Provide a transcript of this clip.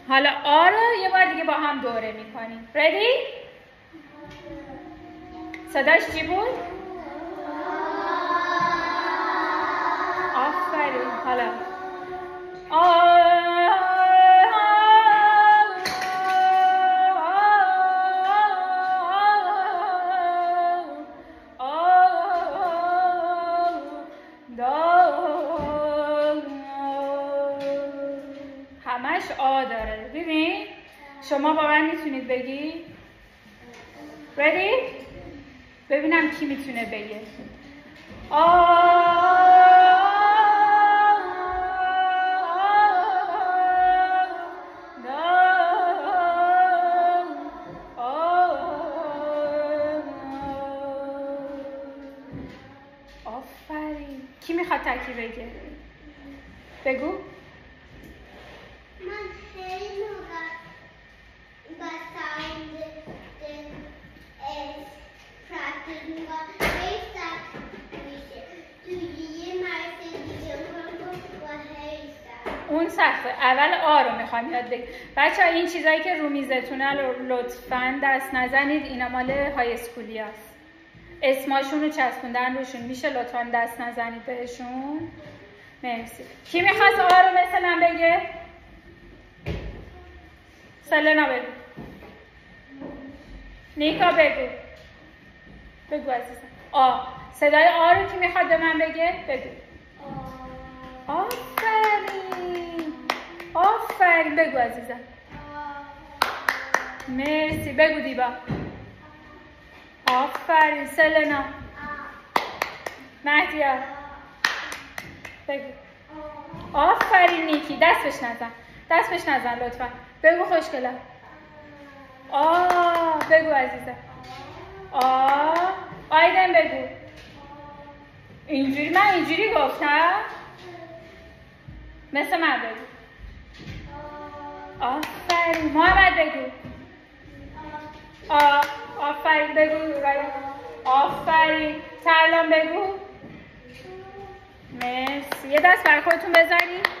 حالا آ رو یه بار دیگه با هم دوره میکنیم. ردی؟ صداش چی بود؟ آفرین. حالا همش آ داره. ببین شما با من میتونید بگی؟ ردی؟ ببینم کی میتونه بگه. آفرین. کی میخواد تکی بگه؟ بگو. من خیلی موقع با ساوند پرکتیس میکنم. خیلی سخت میشه. توی یه مرسه دیگه با خیلی سخت. اون سخته. اول آ رو میخوام یاد بگیم. بچه ها این چیزایی که رو میزتونه لطفاً دست نزنید. اینا مال های اسکولی هست. اسماشون رو چسبوندن روشون. میشه لطفاً دست نزنید بهشون؟ مرسی. کی میخواست آ رو مثل من بگه؟ سلنا بگو. نیکا بگو. بگو عزیزم. آ. صدای آ رو کی میخواد به من بگه؟ بگو. آفرین. آفرین. بگو عزیزم. مرسی. بگو دیبا. آفرین. سلنا. مهدیا. بگو. آفرین نیکی. دستش نزن لطفا. بگو خوشگلم. بگو عزیزم. آیدن بگو. اینجوری من اینجوری گفتم؟ مثل من بگو. آفرین. محمد بگو. آفرین. بگو. آفرین. ترلان بگو. مرسی. یه دست بر خودتون بزنید.